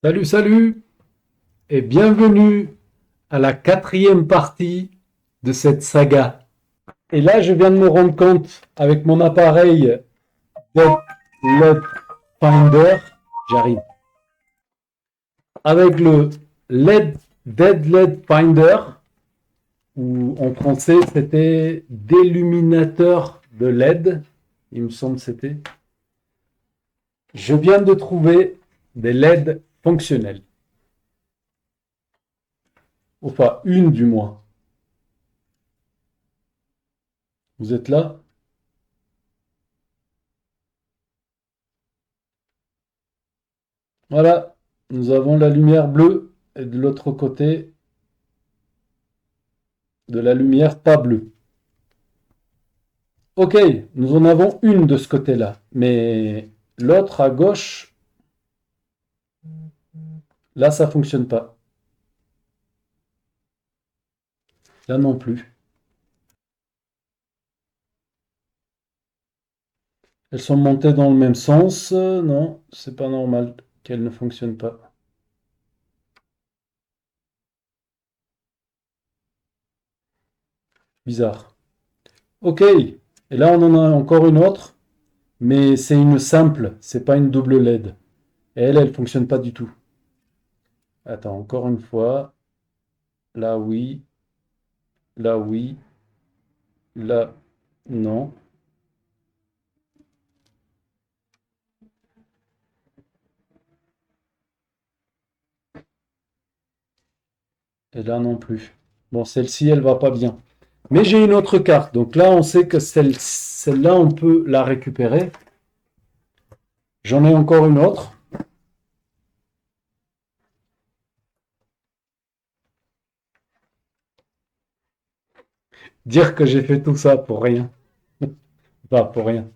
Salut, salut et bienvenue à la quatrième partie de cette saga. Et là, je viens de me rendre compte avec mon appareil Dead LED Finder, j'arrive, avec le LED Dead LED Finder, ou en français c'était déluminateur de LED, il me semble que c'était. Je viens de trouver des LED fonctionnels, enfin une du moins. Vous êtes là? Voilà, nous avons la lumière bleue et de l'autre côté de la lumière pas bleue. Ok, nous en avons une de ce côté-là, mais l'autre à gauche, là ça fonctionne pas. Là non plus. Elles sont montées dans le même sens. Non, c'est pas normal qu'elles ne fonctionnent pas. Bizarre. Ok, et là on en a encore une autre, mais c'est une simple, c'est pas une double LED. Et elle fonctionne pas du tout. Attends, encore une fois. Là oui, là oui, là non. Et là non plus. Bon, celle-ci, elle va pas bien. Mais j'ai une autre carte. Donc là, on sait que celle-là, on peut la récupérer. J'en ai encore une autre. Dire que j'ai fait tout ça pour rien. Pas pour rien.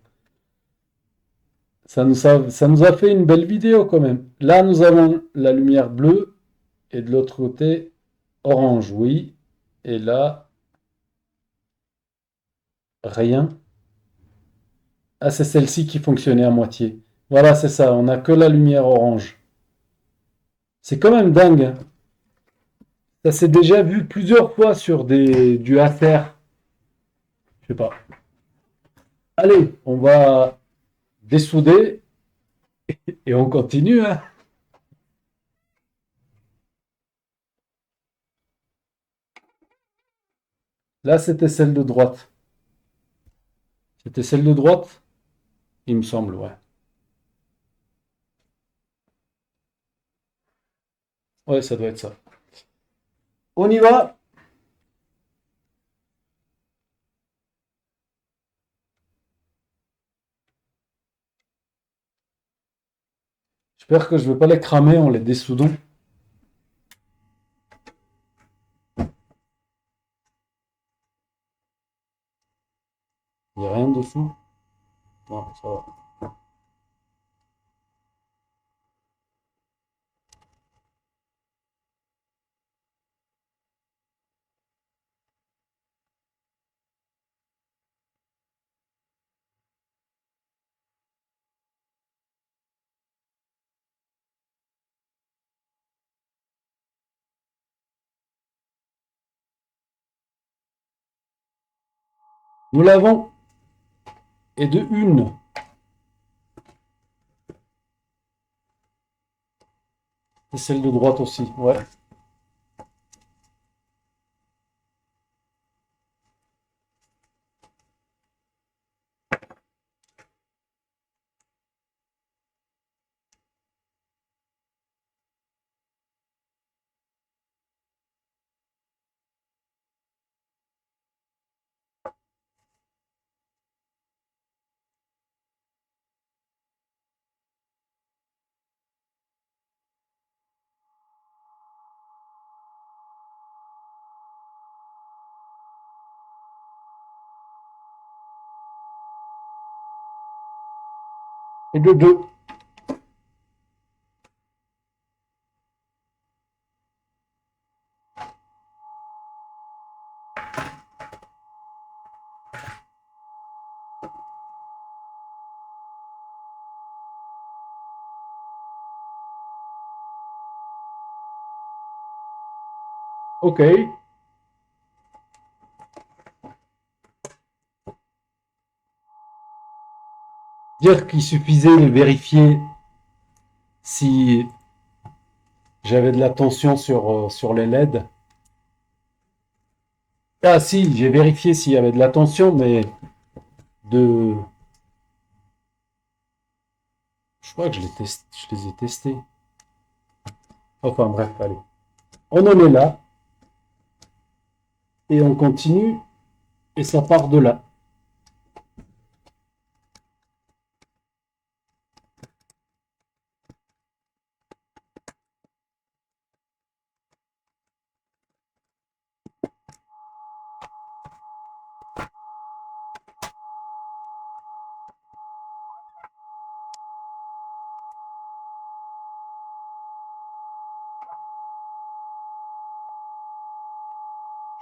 Ça nous a fait une belle vidéo quand même. Là, nous avons la lumière bleue et de l'autre côté, orange, oui. Et là, rien. Ah, c'est celle-ci qui fonctionnait à moitié. Voilà, c'est ça. On n'a que la lumière orange. C'est quand même dingue, hein. Ça s'est déjà vu plusieurs fois sur du Acer. Je sais pas. Allez, on va dessouder et on continue, hein. Là, c'était celle de droite. C'était celle de droite, il me semble, ouais. Ouais, ça doit être ça. On y va. J'espère que je ne vais pas les cramer en les dessoudant. Il n'y a rien dessous. Non, ça va. Nous l'avons. Et de une. Et celle de droite aussi, ouais. Et de deux. Ok. Dire qu'il suffisait de vérifier si j'avais de la tension sur les LED. Ah si, j'ai vérifié s'il y avait de la tension, mais de... Je crois que je les ai testés. Enfin bref, allez. On en est là, et on continue, et ça part de là.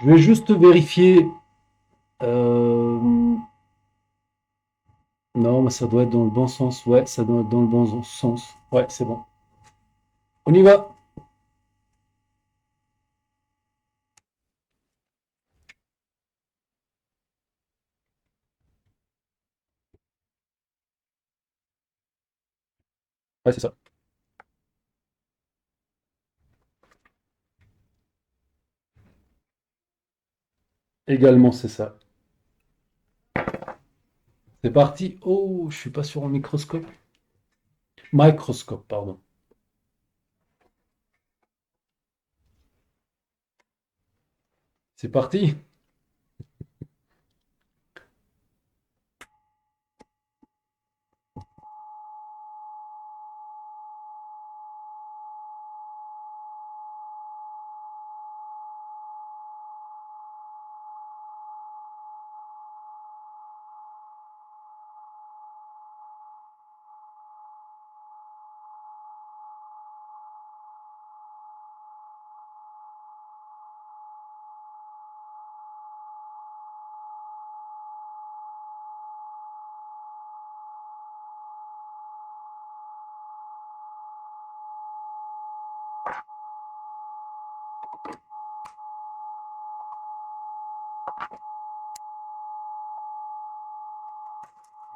Je vais juste vérifier. Non, mais ça doit être dans le bon sens. Ouais, ça doit être dans le bon sens. Ouais, c'est bon. On y va. Ouais, c'est ça. Également, c'est ça. C'est parti. Oh, je suis pas sur un microscope. Microscope, pardon. C'est parti.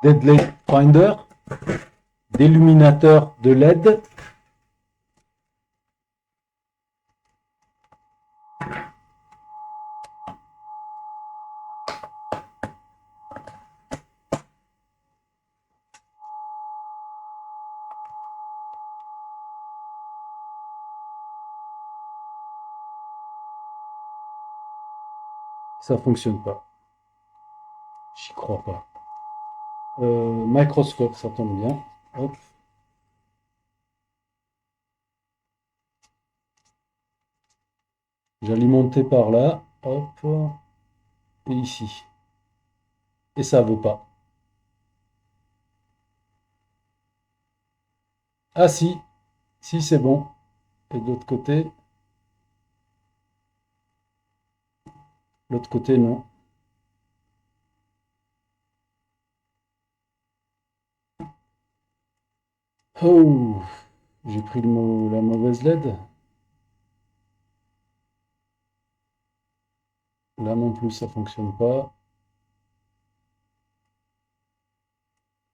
Deadlight Finder, d'illuminateur de LED. Ça fonctionne pas. J'y crois pas. Microscope, ça tombe bien. Hop. J'alimentais par là. Hop. Et ici. Et ça veut pas. Ah si. Si, c'est bon. Et de l'autre côté, non. Oh, j'ai pris la mauvaise LED. Là non plus, ça fonctionne pas.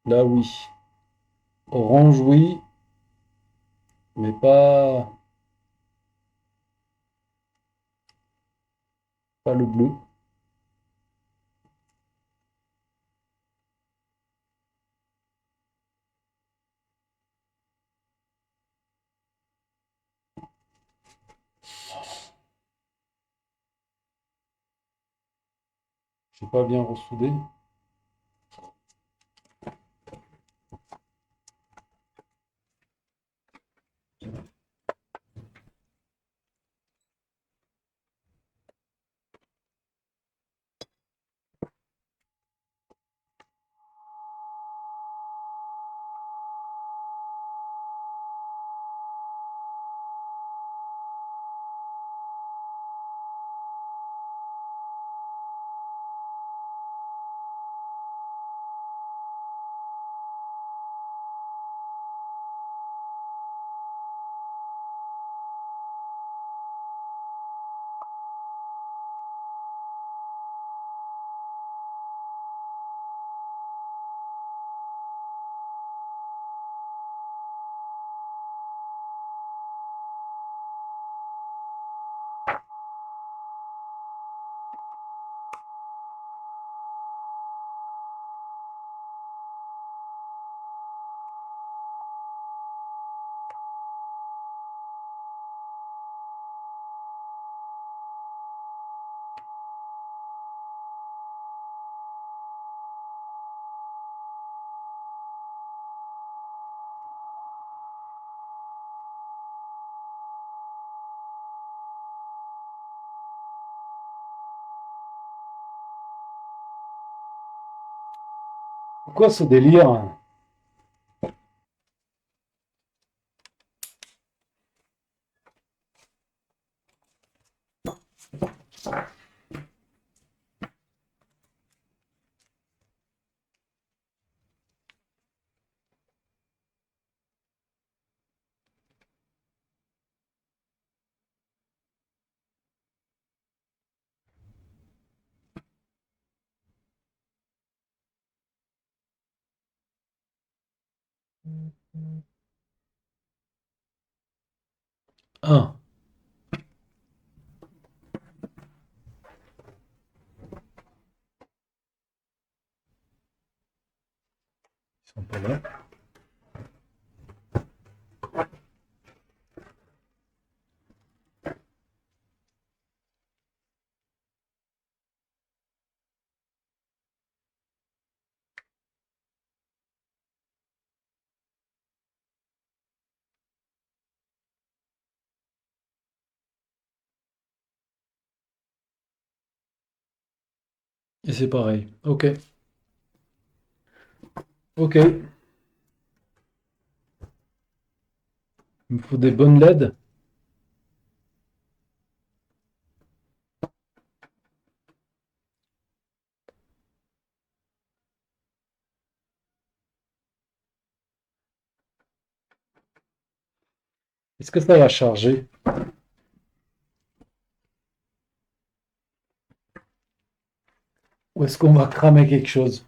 Là, oui. Orange, oui, mais pas le bleu. J'ai pas bien ressoudé. Pourquoi ce délire, hein? Ah, ils sont pas là. Et c'est pareil. Ok. Ok. Il me faut des bonnes LED. Est-ce que ça va charger? Ou est-ce qu'on va cramer quelque chose?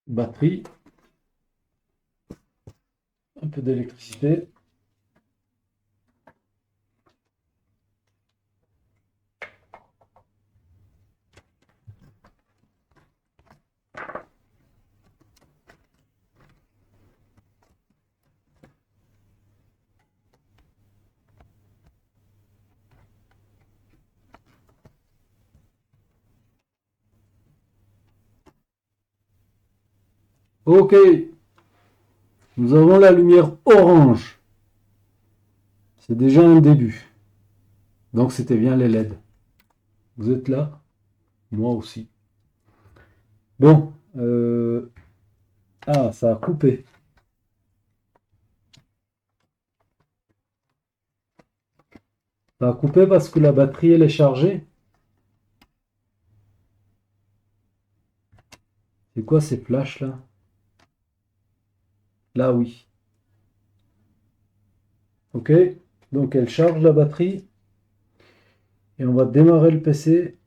Batterie, un peu d'électricité. Ok, nous avons la lumière orange. C'est déjà un début. Donc c'était bien les LED. Vous êtes là? Moi aussi. Bon. Ah, ça a coupé. Ça a coupé parce que la batterie, elle est chargée. C'est quoi ces flashs là? Là, oui. Ok. Donc elle charge la batterie. Et on va démarrer le PC.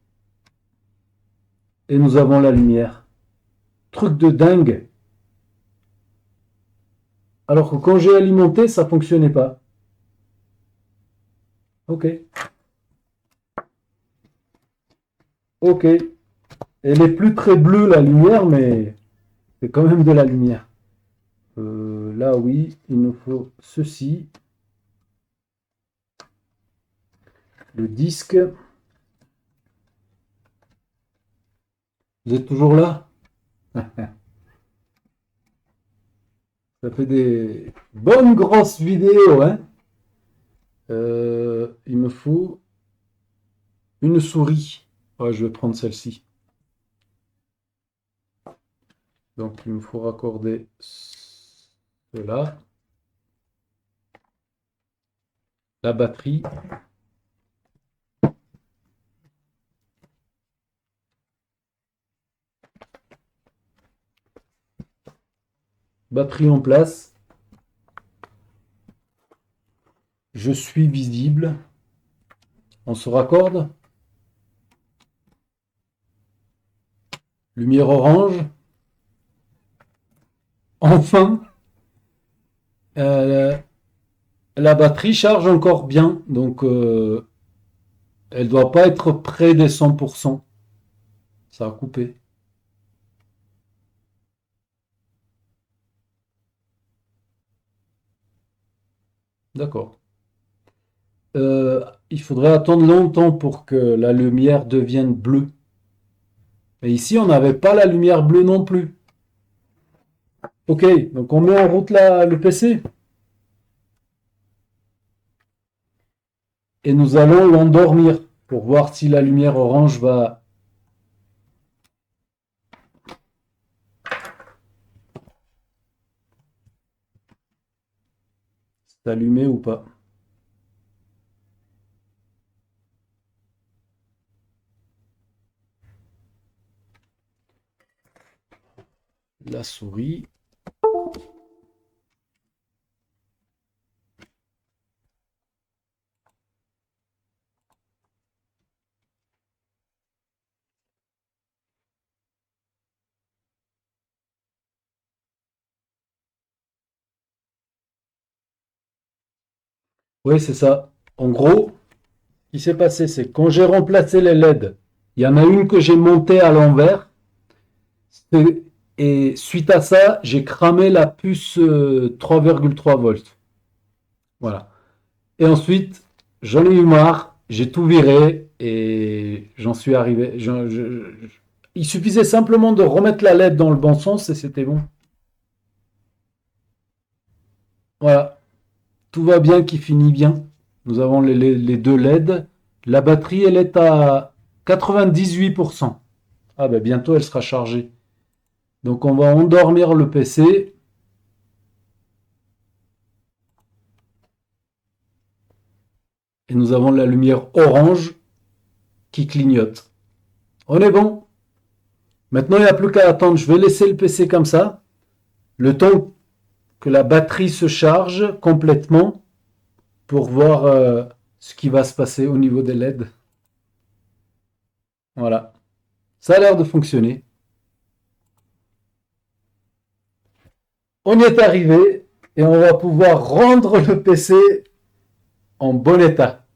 Et nous avons la lumière. Truc de dingue. Alors que quand j'ai alimenté, ça fonctionnait pas. Ok. Ok. Elle est plus très bleue la lumière, mais c'est quand même de la lumière. Là, oui, il nous faut ceci. Le disque. Vous êtes toujours là? Ça fait des bonnes grosses vidéos, hein? Il me faut une souris. Ouais, je vais prendre celle-ci. Donc, il me faut raccorder cela. La batterie. Batterie en place. Je suis visible. On se raccorde. Lumière orange. Enfin, euh, la batterie charge encore bien. Donc, elle ne doit pas être près des 100%. Ça a coupé. D'accord. il faudrait attendre longtemps pour que la lumière devienne bleue. Et ici, on n'avait pas la lumière bleue non plus. Ok, donc on met en route le PC. Et nous allons l'endormir pour voir si la lumière orange va s'allumer ou pas. La souris. Oui, c'est ça. En gros, ce qui s'est passé, c'est quand j'ai remplacé les LED, il y en a une que j'ai montée à l'envers. Et suite à ça, j'ai cramé la puce 3,3 volts. Voilà. Et ensuite, j'en ai eu marre, j'ai tout viré et j'en suis arrivé. Il suffisait simplement de remettre la LED dans le bon sens et c'était bon. Voilà. Tout va bien qui finit bien. Nous avons les deux LED. La batterie, elle est à 98%. Ah ben bientôt, elle sera chargée. Donc on va endormir le PC. Et nous avons la lumière orange qui clignote. On est bon. Maintenant, il n'y a plus qu'à attendre. Je vais laisser le PC comme ça. Le temps que la batterie se charge complètement pour voir ce qui va se passer au niveau des LED. Voilà. Ça a l'air de fonctionner. On y est arrivé et on va pouvoir rendre le PC en bon état,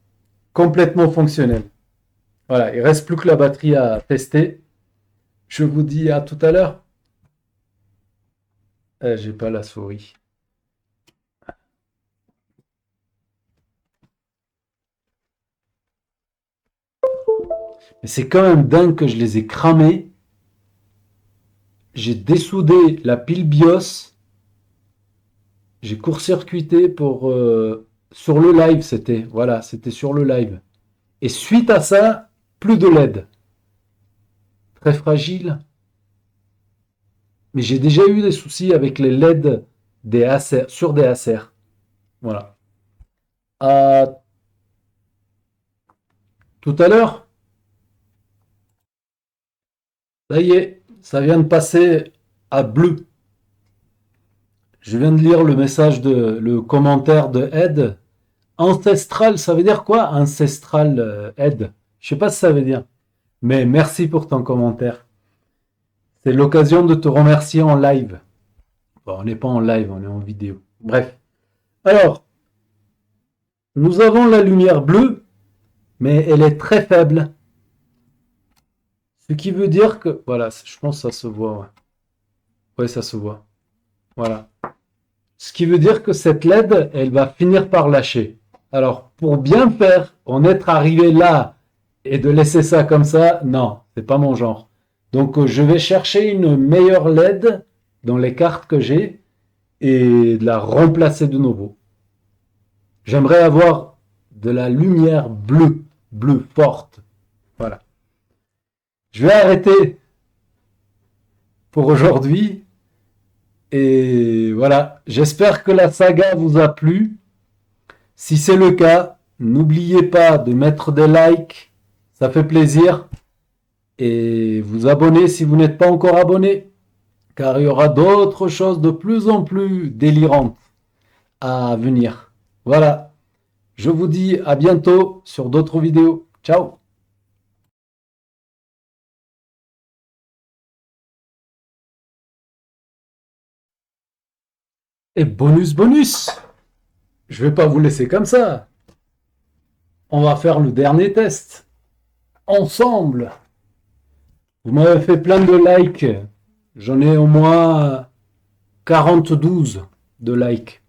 complètement fonctionnel. Voilà, il ne reste plus que la batterie à tester. Je vous dis à tout à l'heure. J'ai pas la souris. Mais c'est quand même dingue que je les ai cramés. J'ai dessoudé la pile BIOS. J'ai court-circuité pour... sur le live, c'était. Voilà, c'était sur le live. Et suite à ça, plus de LED. Très fragile. Mais j'ai déjà eu des soucis avec les LED des Acer, sur des Acer. Voilà. À tout à l'heure. Ça y est, ça vient de passer à bleu. Je viens de lire le message le commentaire de Ed. Ancestral, ça veut dire quoi? Ancestral Ed. Je sais pas ce que ça veut dire. Mais merci pour ton commentaire. C'est l'occasion de te remercier en live. Bon, on n'est pas en live, on est en vidéo. Bref. Alors, nous avons la lumière bleue, mais elle est très faible. Ce qui veut dire que... Voilà, je pense que ça se voit. Ouais, ouais, ça se voit. Voilà. Ce qui veut dire que cette LED, elle va finir par lâcher. Alors, pour bien faire, en être arrivé là et de laisser ça comme ça, non, c'est pas mon genre. Donc, je vais chercher une meilleure LED dans les cartes que j'ai et de la remplacer de nouveau. J'aimerais avoir de la lumière bleue, bleue forte. Voilà. Je vais arrêter pour aujourd'hui. Et voilà, j'espère que la saga vous a plu. Si c'est le cas, n'oubliez pas de mettre des likes, ça fait plaisir. Et vous abonner si vous n'êtes pas encore abonné, car il y aura d'autres choses de plus en plus délirantes à venir. Voilà, je vous dis à bientôt sur d'autres vidéos. Ciao! Et bonus, bonus! Je vais pas vous laisser comme ça. On va faire le dernier test. Ensemble. Vous m'avez fait plein de likes. J'en ai au moins 42 de likes.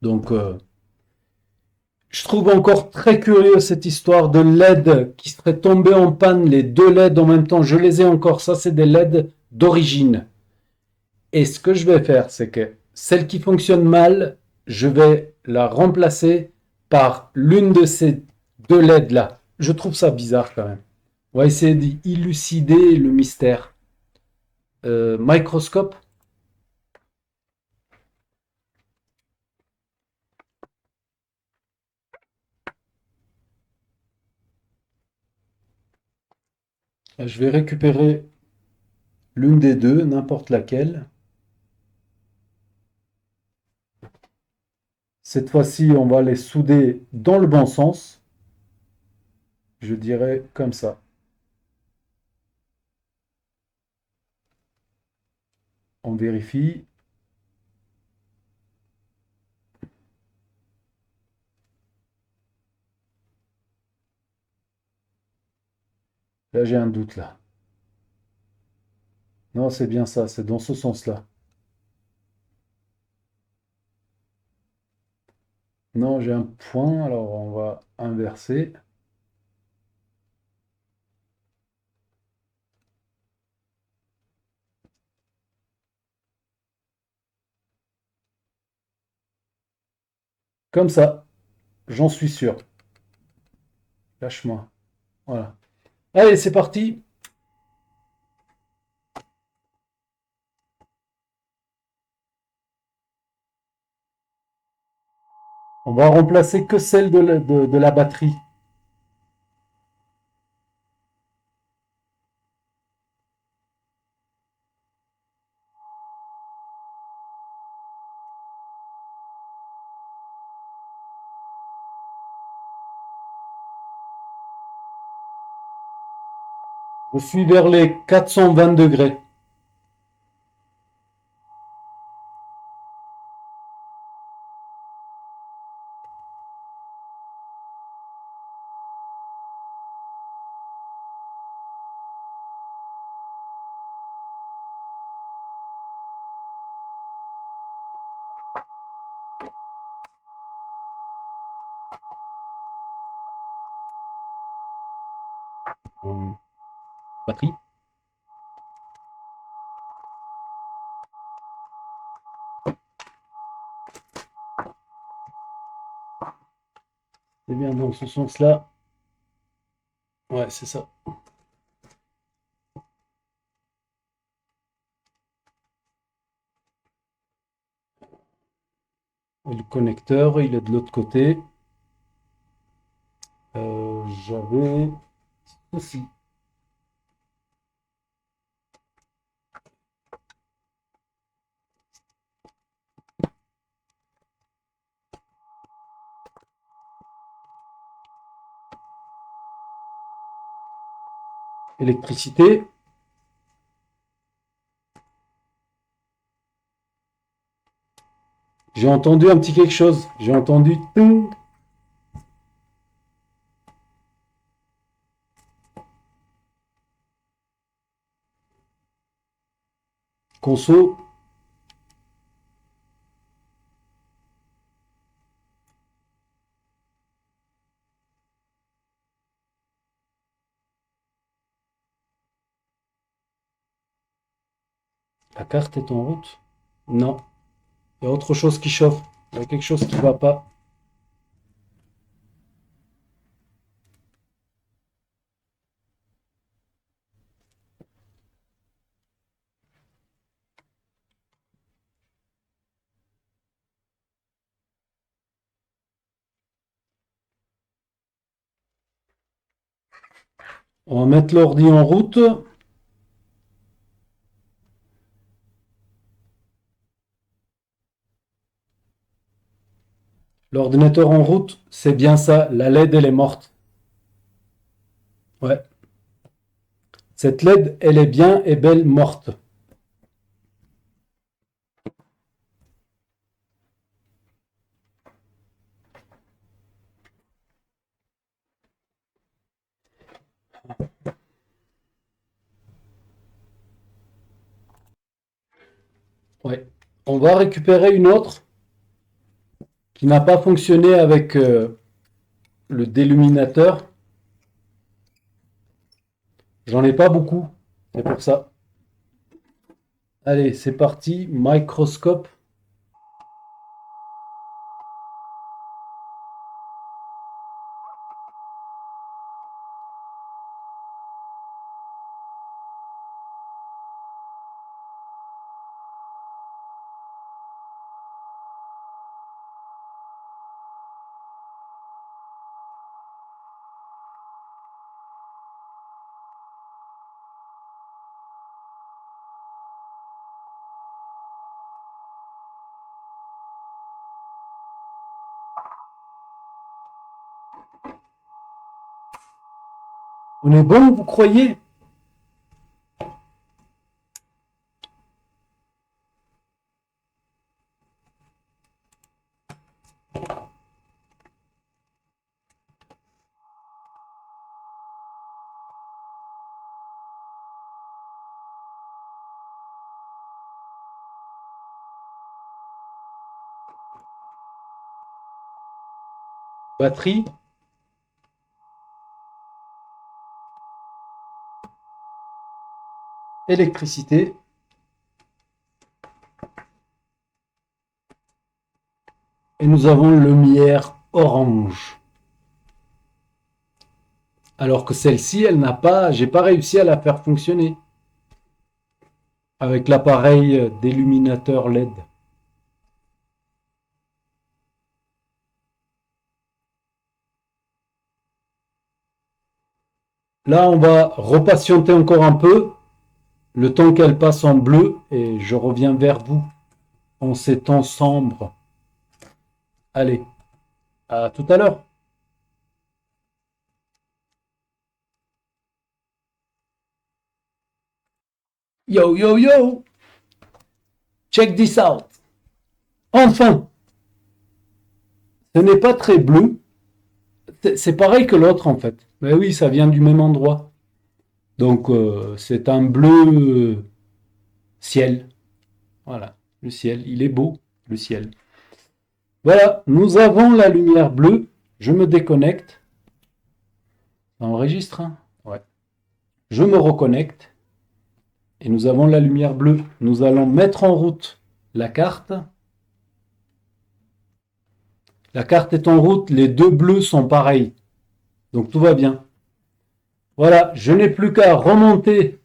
Donc, Je trouve encore très curieux cette histoire de LED qui serait tombé en panne, les deux LED en même temps. Je les ai encore. Ça, c'est des LED d'origine. Et ce que je vais faire, c'est que celle qui fonctionne mal, je vais la remplacer par l'une de ces deux LED là. Je trouve ça bizarre quand même. On va essayer d'élucider le mystère. Microscope. Je vais récupérer l'une des deux, n'importe laquelle. Cette fois-ci, on va les souder dans le bon sens. Je dirais comme ça. On vérifie. Là, j'ai un doute là. Non, c'est bien ça, c'est dans ce sens-là. Non, j'ai un point, alors on va inverser. Comme ça, j'en suis sûr. Lâche-moi. Voilà. Allez, c'est parti. On va remplacer que celle de la batterie. Je suis vers les 420 degrés. Batterie. C'est bien dans ce sens-là. Ouais, c'est ça. Et le connecteur, il est de l'autre côté. J'avais ceci. Électricité. J'ai entendu un petit quelque chose. J'ai entendu ting. Conso. La carte est en route? Non. Il y a autre chose qui chauffe. Il y a quelque chose qui ne va pas. On va mettre l'ordi en route. L'ordinateur en route, c'est bien ça. La LED, elle est morte. Ouais. Cette LED, elle est bien et belle morte. Ouais. On va récupérer une autre qui n'a pas fonctionné avec le déluminateur. J'en ai pas beaucoup, c'est pour ça. Allez, c'est parti, microscope. On est bon, vous croyez? Batterie. Électricité. Et nous avons lumière orange. Alors que celle-ci, elle n'a pas, j'ai pas réussi à la faire fonctionner avec l'appareil d'illuminateur LED. Là, on va repatienter encore un peu, le temps qu'elle passe en bleu, et je reviens vers vous en ces temps sombres. Allez, à tout à l'heure. Yo, yo, yo! Check this out! Enfin! Ce n'est pas très bleu. C'est pareil que l'autre, en fait. Mais oui, ça vient du même endroit. Donc, c'est un bleu ciel. Voilà, le ciel. Il est beau, le ciel. Voilà, nous avons la lumière bleue. Je me déconnecte. Ça enregistre, hein? Ouais. Je me reconnecte. Et nous avons la lumière bleue. Nous allons mettre en route la carte. La carte est en route. Les deux bleus sont pareils. Donc tout va bien. Voilà, je n'ai plus qu'à remonter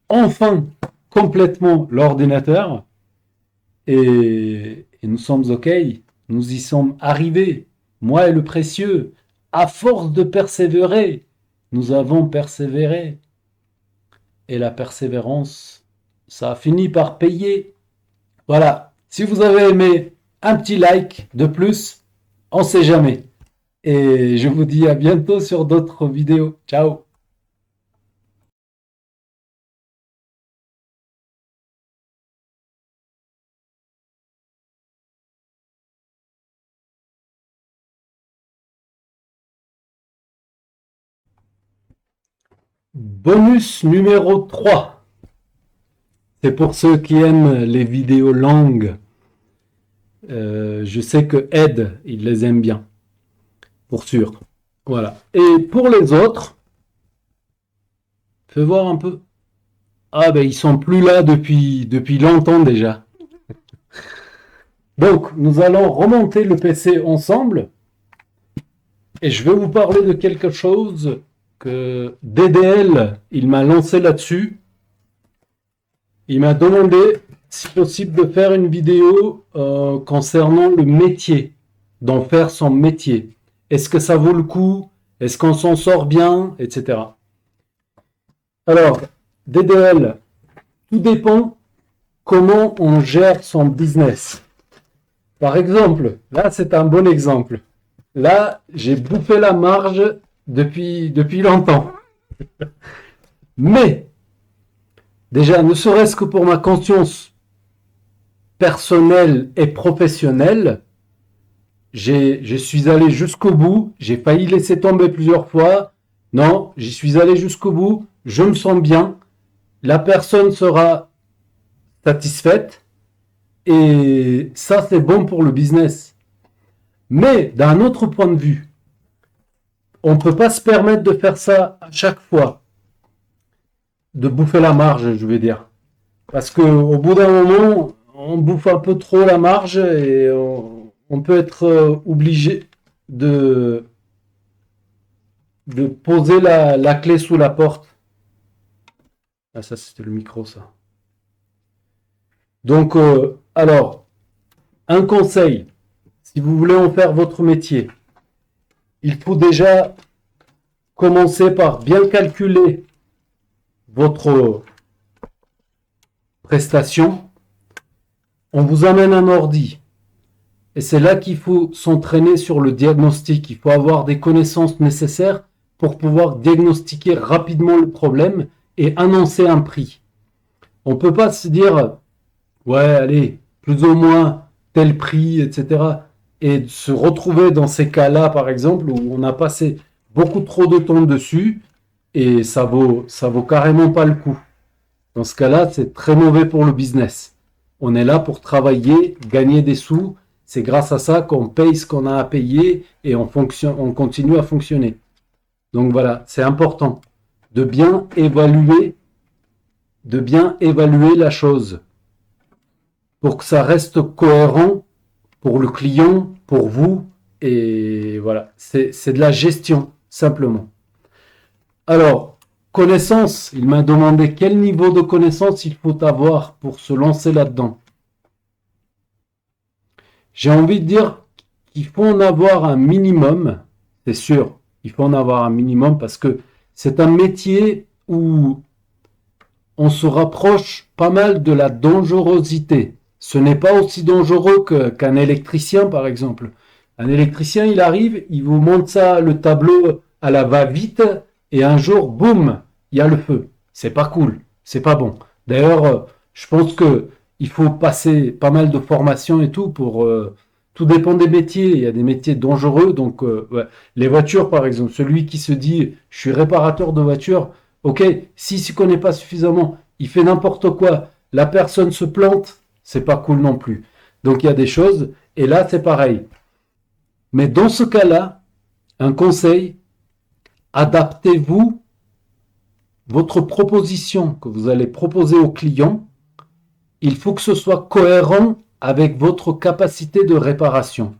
enfin complètement l'ordinateur. Et nous sommes OK. Nous y sommes arrivés. Moi et le précieux. À force de persévérer, nous avons persévéré. Et la persévérance, ça a fini par payer. Voilà. Si vous avez aimé, un petit like de plus, on ne sait jamais. Et je vous dis à bientôt sur d'autres vidéos. Ciao. Bonus numéro 3. C'est pour ceux qui aiment les vidéos longues. Je sais que Ed, il les aime bien. Pour sûr. Voilà. Et pour les autres, fais voir un peu. Ah ben ils sont plus là depuis longtemps déjà. Donc nous allons remonter le PC ensemble. Et je vais vous parler de quelque chose que DDL, il m'a lancé là-dessus. Il m'a demandé, si possible, de faire une vidéo concernant le métier, d'en faire son métier. Est-ce que ça vaut le coup? Est-ce qu'on s'en sort bien? Etc. Alors, DDL, tout dépend comment on gère son business. Par exemple, là c'est un bon exemple. Là, j'ai bouffé la marge depuis longtemps. Mais, déjà, ne serait-ce que pour ma conscience personnelle et professionnelle, je suis allé jusqu'au bout. J'ai failli laisser tomber plusieurs fois. Non, j'y suis allé jusqu'au bout. Je me sens bien. La personne sera satisfaite. Et ça, c'est bon pour le business. Mais d'un autre point de vue, on ne peut pas se permettre de faire ça à chaque fois, de bouffer la marge, je vais dire. Parce qu'au bout d'un moment, on bouffe un peu trop la marge et on peut être obligé de, de poser la clé sous la porte. Ah, ça, c'était le micro, ça. Donc, alors, un conseil, si vous voulez en faire votre métier, il faut déjà commencer par bien calculer votre prestation. On vous amène un ordi. Et c'est là qu'il faut s'entraîner sur le diagnostic. Il faut avoir des connaissances nécessaires pour pouvoir diagnostiquer rapidement le problème et annoncer un prix. On ne peut pas se dire, ouais, allez, plus ou moins tel prix, etc. Et se retrouver dans ces cas-là, par exemple, où on a passé beaucoup trop de temps dessus et ça vaut carrément pas le coup. Dans ce cas-là, c'est très mauvais pour le business. On est là pour travailler, gagner des sous. C'est grâce à ça qu'on paye ce qu'on a à payer et on continue à fonctionner. Donc voilà, c'est important de bien évaluer la chose pour que ça reste cohérent pour le client, pour vous. Et voilà, c'est de la gestion, simplement. Alors, connaissance, il m'a demandé quel niveau de connaissance il faut avoir pour se lancer là-dedans. J'ai envie de dire qu'il faut en avoir un minimum, c'est sûr, il faut en avoir un minimum parce que c'est un métier où on se rapproche pas mal de la dangerosité. Ce n'est pas aussi dangereux qu'un électricien, par exemple. Un électricien, il arrive, il vous montre ça, le tableau à la va-vite, et un jour, boum, il y a le feu. C'est pas cool, c'est pas bon. D'ailleurs, je pense que il faut passer pas mal de formations et tout pour... tout dépend des métiers. Il y a des métiers dangereux. Donc, ouais. Les voitures, par exemple, celui qui se dit, je suis réparateur de voitures, ok, s'il ne s'y connaît pas suffisamment, il fait n'importe quoi, la personne se plante, c'est pas cool non plus. Donc, il y a des choses. Et là, c'est pareil. Mais dans ce cas-là, un conseil, adaptez-vous votre proposition que vous allez proposer au client. Il faut que ce soit cohérent avec votre capacité de réparation,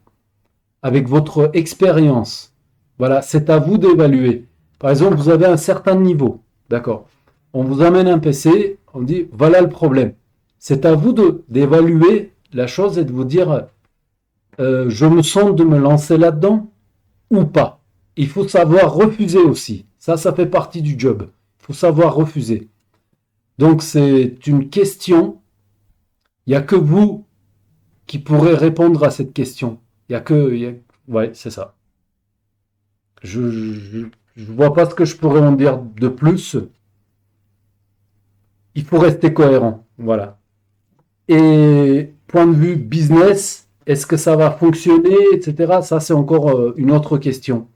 avec votre expérience. Voilà, c'est à vous d'évaluer. Par exemple, vous avez un certain niveau, d'accord. On vous amène un PC, on dit, voilà le problème. C'est à vous d'évaluer la chose et de vous dire, je me sens de me lancer là-dedans ou pas. Il faut savoir refuser aussi. Ça fait partie du job. Il faut savoir refuser. Donc, c'est une question. Il n'y a que vous qui pourrez répondre à cette question. Ouais, c'est ça. Je ne vois pas ce que je pourrais en dire de plus. Il faut rester cohérent. Voilà. Et point de vue business, est-ce que ça va fonctionner, etc. Ça, c'est encore une autre question.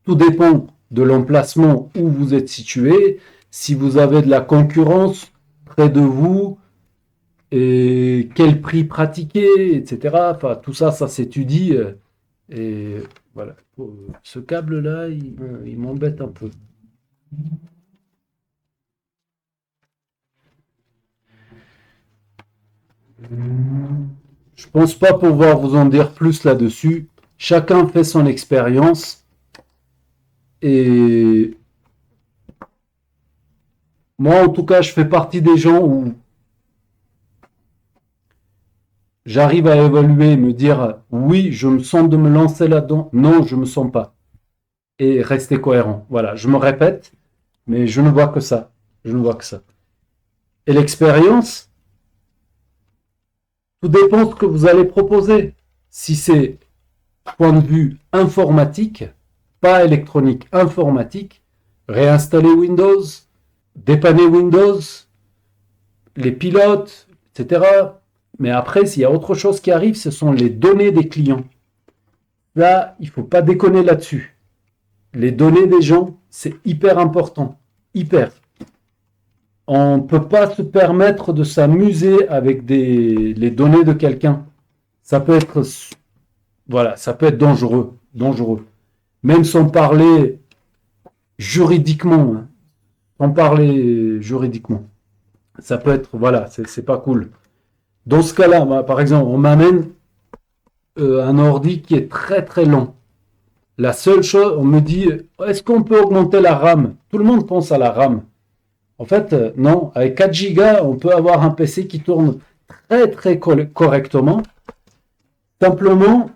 Tout dépend de l'emplacement où vous êtes situé. Si vous avez de la concurrence près de vous, et quel prix pratiquer, etc. Enfin, tout ça, ça s'étudie. Et voilà. Ce câble-là, il m'embête un peu. Je pense pas pouvoir vous en dire plus là-dessus. Chacun fait son expérience. Et moi, en tout cas, je fais partie des gens où j'arrive à évaluer et me dire oui, je me sens de me lancer là-dedans. Non, je me sens pas. Et rester cohérent. Voilà, je me répète, mais je ne vois que ça. Je ne vois que ça. Et l'expérience, tout dépend de ce que vous allez proposer. Si c'est point de vue informatique, pas électronique, informatique, réinstaller Windows, dépanner Windows, les pilotes, etc. Mais après, s'il y a autre chose qui arrive, ce sont les données des clients. Là, il ne faut pas déconner là-dessus. Les données des gens, c'est hyper important. Hyper. On ne peut pas se permettre de s'amuser avec les données de quelqu'un. Ça peut être, voilà, ça peut être dangereux. même sans parler juridiquement, hein, sans parler juridiquement. Ça peut être, voilà, c'est pas cool. Dans ce cas-là, par exemple, on m'amène un ordi qui est très très lent. La seule chose, on me dit, est-ce qu'on peut augmenter la RAM? Tout le monde pense à la RAM. En fait, non, avec 4 Go, on peut avoir un PC qui tourne très très correctement. Simplement,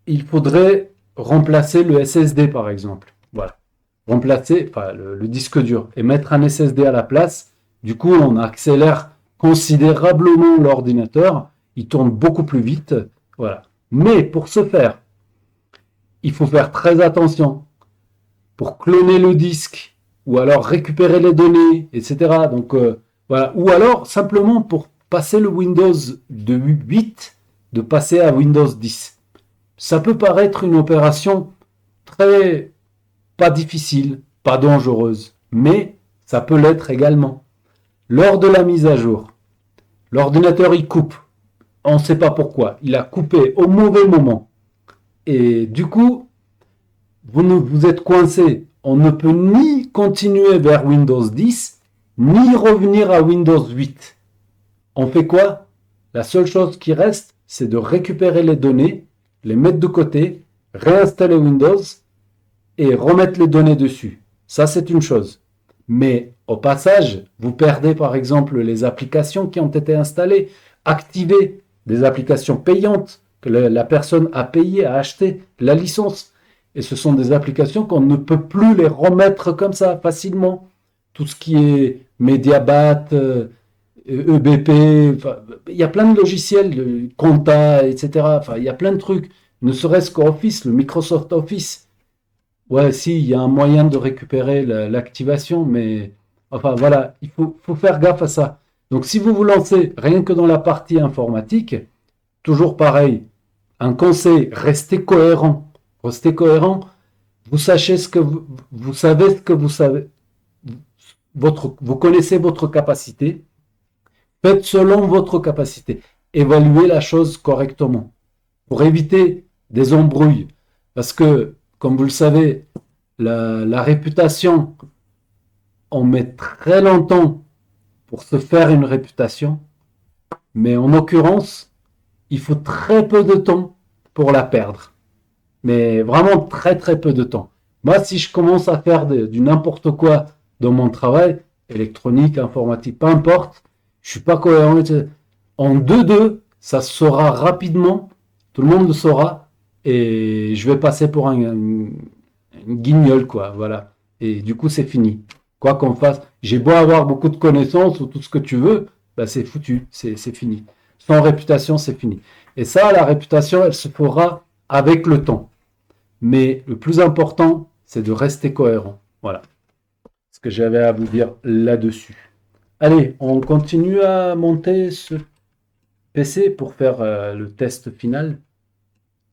il faudrait remplacer le SSD par exemple. Voilà. Remplacer enfin, le disque dur et mettre un SSD à la place. Du coup, on accélère considérablement l'ordinateur. Il tourne beaucoup plus vite. Voilà. Mais pour ce faire, il faut faire très attention. Pour cloner le disque ou alors récupérer les données, etc. Donc, voilà. Ou alors, simplement pour passer le Windows de 8, de passer à Windows 10. Ça peut paraître une opération très pas difficile, pas dangereuse, mais ça peut l'être également. Lors de la mise à jour, l'ordinateur il coupe. On ne sait pas pourquoi. Il a coupé au mauvais moment. Et du coup, vous êtes coincé. On ne peut ni continuer vers Windows 10, ni revenir à Windows 8. On fait quoi? La seule chose qui reste, c'est de récupérer les données, les mettre de côté, réinstaller Windows et remettre les données dessus. Ça, c'est une chose. Mais au passage, vous perdez par exemple les applications qui ont été installées, activées, des applications payantes que la personne a payé, a acheté la licence. Et ce sont des applications qu'on ne peut plus les remettre comme ça facilement. Tout ce qui est Mediabat, EBP, enfin, il y a plein de logiciels, Compta, etc. Enfin, il y a plein de trucs. Ne serait-ce qu'Office, le Microsoft Office. Ouais, si, il y a un moyen de récupérer l'activation, mais enfin voilà, il faut faire gaffe à ça. Donc si vous vous lancez rien que dans la partie informatique, toujours pareil, un conseil, restez cohérent. Restez cohérent, vous sachez ce que vous savez ce que vous savez, vous connaissez votre capacité, faites selon votre capacité, évaluez la chose correctement pour éviter des embrouilles. Parce que, comme vous le savez, la réputation, on met très longtemps pour se faire une réputation, mais en l'occurrence, il faut très peu de temps pour la perdre. Mais vraiment très très peu de temps. Moi, si je commence à faire du n'importe quoi dans mon travail, électronique, informatique, peu importe, je suis pas cohérent. En 2-2, ça se saura rapidement, tout le monde le saura, et je vais passer pour un guignol, quoi, voilà. Et du coup, c'est fini. Quoi qu'on fasse, j'ai beau avoir beaucoup de connaissances ou tout ce que tu veux, bah, c'est foutu, c'est fini. Sans réputation, c'est fini. Et ça, la réputation, elle se fera avec le temps. Mais le plus important, c'est de rester cohérent. Voilà ce que j'avais à vous dire là-dessus. Allez, on continue à monter ce PC pour faire le test final.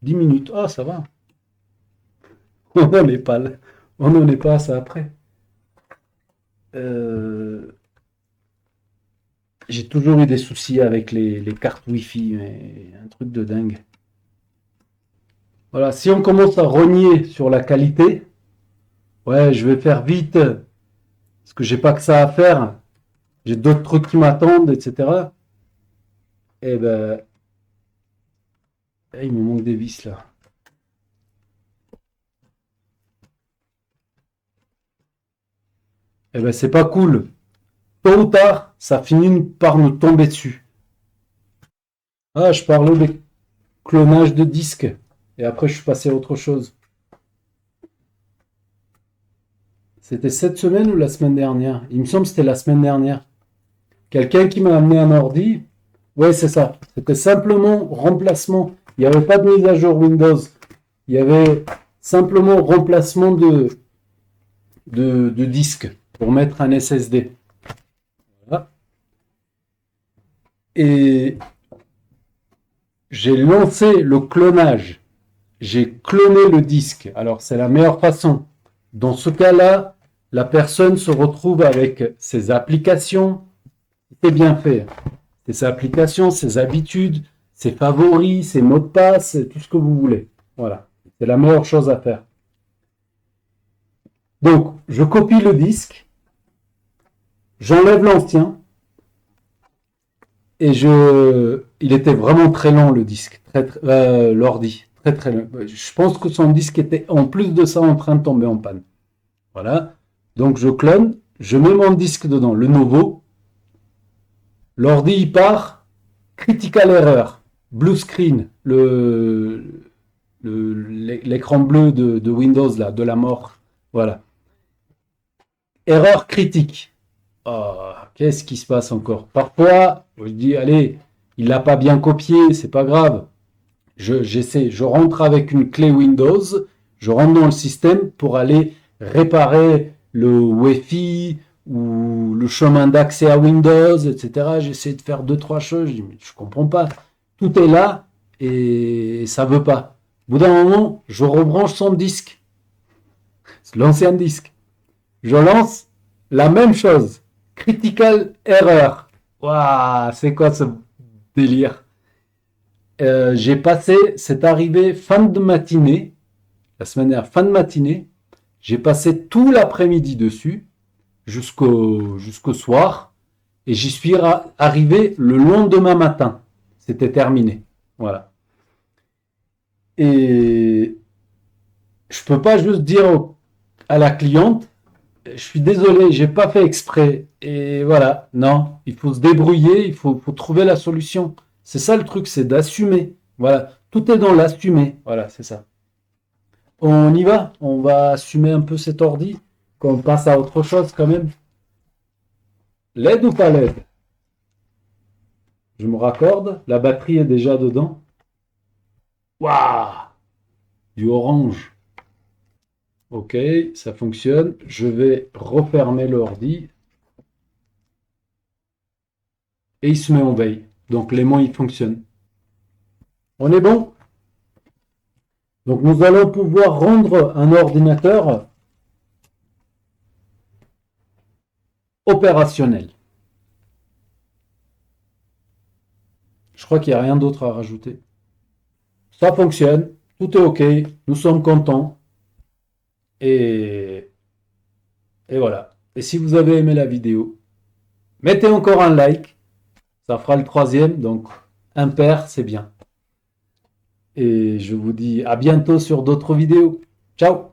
10 minutes. Ah, ça va. On n'en est pas là. On n'en est pas à ça après. J'ai toujours eu des soucis avec les cartes Wi-Fi, mais un truc de dingue. Voilà, si on commence à rogner sur la qualité, ouais, je vais faire vite, parce que j'ai pas que ça à faire. J'ai d'autres trucs qui m'attendent, etc. Et ben, il me manque des vis là. Et ben, c'est pas cool. Tôt ou tard, ça finit par nous tomber dessus. Ah, je parlais des clonages de disques. Et après, je suis passé à autre chose. C'était cette semaine ou la semaine dernière? Il me semble que c'était la semaine dernière. Quelqu'un qui m'a amené un ordi. Ouais, c'est ça. C'était simplement remplacement. Il n'y avait pas de mise à jour Windows. Il y avait simplement remplacement de disque pour mettre un SSD. Voilà. Et j'ai lancé le clonage. J'ai cloné le disque. Alors, c'est la meilleure façon. Dans ce cas-là, la personne se retrouve avec ses applications. C'est bien fait. Ses applications, ses habitudes, ses favoris, ses mots de passe, tout ce que vous voulez. Voilà. C'est la meilleure chose à faire. Donc, je copie le disque, j'enlève l'ancien, et il était vraiment très lent le disque, l'ordi, très très lent. Je pense que son disque était en plus de ça en train de tomber en panne. Voilà. Donc je clone, je mets mon disque dedans, le nouveau. L'ordi il part, critical error, blue screen, l'écran bleu de Windows là, de la mort. Voilà. Erreur critique. Oh, qu'est-ce qui se passe encore? Parfois, je dis, allez, il l'a pas bien copié, c'est pas grave. J'essaie, je rentre avec une clé Windows, je rentre dans le système pour aller réparer le Wi-Fi ou le chemin d'accès à Windows, etc. J'essaie de faire 2-3 choses, je dis, mais je comprends pas. Tout est là et ça veut pas. Au bout d'un moment, je rebranche son disque, l'ancien disque. Je lance la même chose. Critical error. Waouh, c'est quoi ce délire? J'ai passé, c'est arrivé fin de matinée, la semaine dernière, fin de matinée, j'ai passé tout l'après-midi dessus, jusqu'au soir, et j'y suis arrivé le lendemain matin. C'était terminé. Voilà. Et je peux pas juste dire à la cliente, je suis désolé, j'ai pas fait exprès. Et voilà, non, il faut se débrouiller, faut trouver la solution. C'est ça le truc, c'est d'assumer. Voilà, tout est dans l'assumer. Voilà, c'est ça. On y va, on va assumer un peu cet ordi, qu'on passe à autre chose quand même. LED ou pas LED? Je me raccorde, la batterie est déjà dedans. Waouh, du orange. Ok, ça fonctionne. Je vais refermer l'ordi. Et il se met en veille. Donc l'aimant, il fonctionne. On est bon? Donc nous allons pouvoir rendre un ordinateur opérationnel. Je crois qu'il n'y a rien d'autre à rajouter. Ça fonctionne, tout est OK, nous sommes contents. Et voilà. Et si vous avez aimé la vidéo, mettez encore un like. Ça fera le troisième, donc impair, c'est bien. Et je vous dis à bientôt sur d'autres vidéos. Ciao!